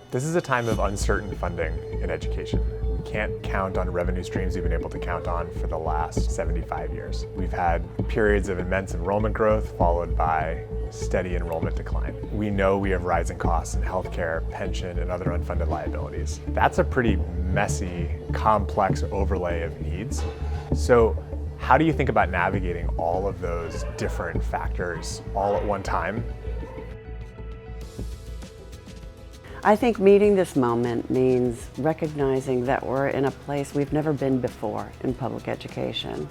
This is a time of uncertain funding in education. We can't count on revenue streams we've been able to count on for the last 75 years. We've had periods of immense enrollment growth followed by steady enrollment decline. We know we have rising costs in healthcare, pension, and other unfunded liabilities. That's a pretty messy, complex overlay of needs. So how do you think about navigating all of those different factors all at one time? I think meeting this moment means recognizing that we're in a place we've never been before in public education.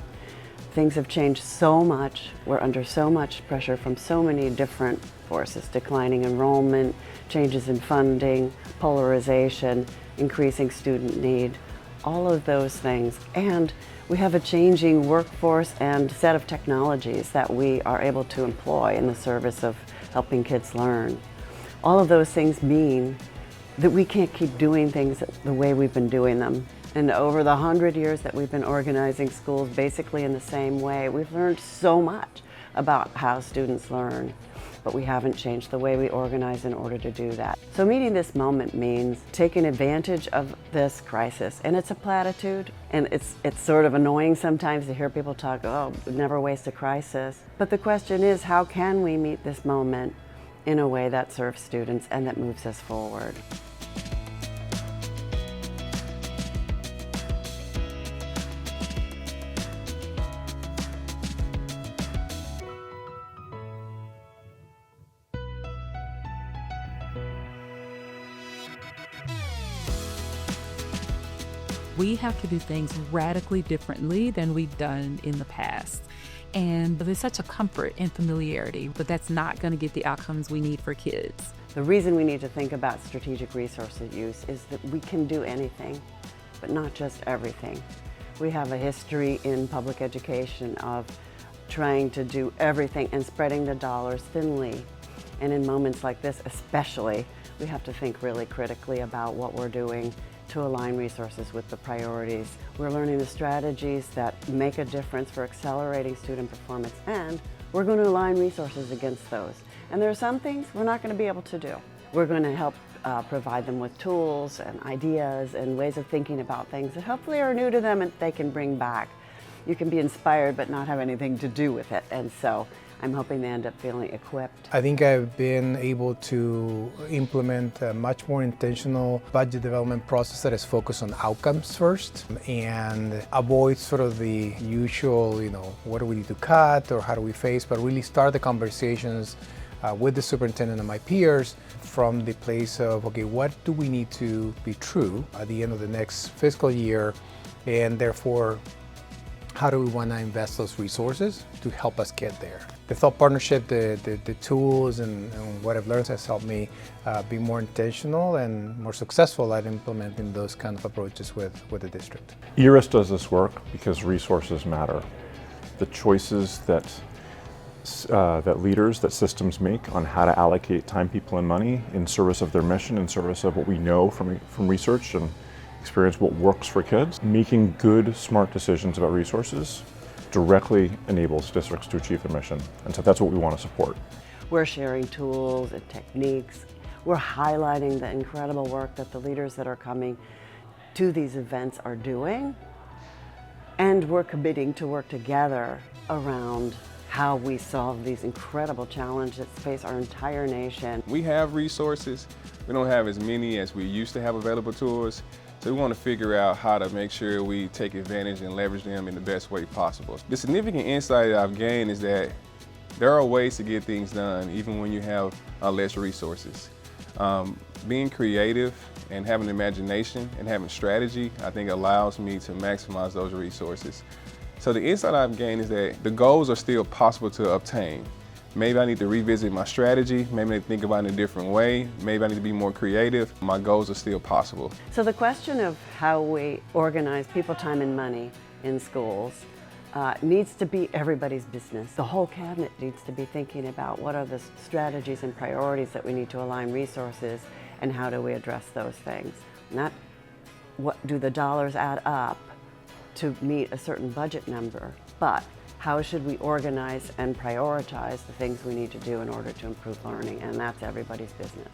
Things have changed so much. We're under so much pressure from so many different forces: declining enrollment, changes in funding, polarization, increasing student need, all of those things. And we have a changing workforce and set of technologies that we are able to employ in the service of helping kids learn. All of those things mean that we can't keep doing things the way we've been doing them. And over the 100 years that we've been organizing schools basically in the same way, we've learned so much about how students learn, but we haven't changed the way we organize in order to do that. So meeting this moment means taking advantage of this crisis. And it's a platitude, and it's sort of annoying sometimes to hear people talk, oh, never waste a crisis. But the question is, how can we meet this moment in a way that serves students and that moves us forward? We have to do things radically differently than we've done in the past. And there's such a comfort in familiarity, but that's not going to get the outcomes we need for kids. The reason we need to think about strategic resource use is that we can do anything, but not just everything. We have a history in public education of trying to do everything and spreading the dollars thinly. And in moments like this especially, we have to think really critically about what we're doing to align resources with the priorities. We're learning the strategies that make a difference for accelerating student performance, and we're going to align resources against those. And there are some things we're not going to be able to do. We're going to help provide them with tools and ideas and ways of thinking about things that hopefully are new to them and they can bring back. You can be inspired but not have anything to do with it, and so I'm hoping they end up feeling equipped. I think I've been able to implement a much more intentional budget development process that is focused on outcomes first and avoid sort of the usual, what do we need to cut or how do we face, but really start the conversations with the superintendent and my peers from the place of, okay, what do we need to be true at the end of the next fiscal year, and therefore, how do we want to invest those resources to help us get there? The thought partnership, the tools and what I've learned has helped me be more intentional and more successful at implementing those kind of approaches with the district. ERIS does this work because resources matter. The choices that leaders, that systems make on how to allocate time, people, and money in service of their mission, in service of what we know from research and experience, what works for kids. Making good, smart decisions about resources directly enables districts to achieve their mission. And so that's what we want to support. We're sharing tools and techniques. We're highlighting the incredible work that the leaders that are coming to these events are doing. And we're committing to work together around how we solve these incredible challenges that face our entire nation. We have resources. We don't have as many as we used to have available to us. So we want to figure out how to make sure we take advantage and leverage them in the best way possible. The significant insight that I've gained is that there are ways to get things done even when you have less resources. Being creative and having imagination and having strategy, I think allows me to maximize those resources. So the insight I've gained is that the goals are still possible to obtain. Maybe I need to revisit my strategy, maybe I need to think about it in a different way, maybe I need to be more creative. My goals are still possible. So the question of how we organize people, time, and money in schools needs to be everybody's business. The whole cabinet needs to be thinking about what are the strategies and priorities that we need to align resources and how do we address those things. Not what do the dollars add up to meet a certain budget number, but how should we organize and prioritize the things we need to do in order to improve learning, and that's everybody's business.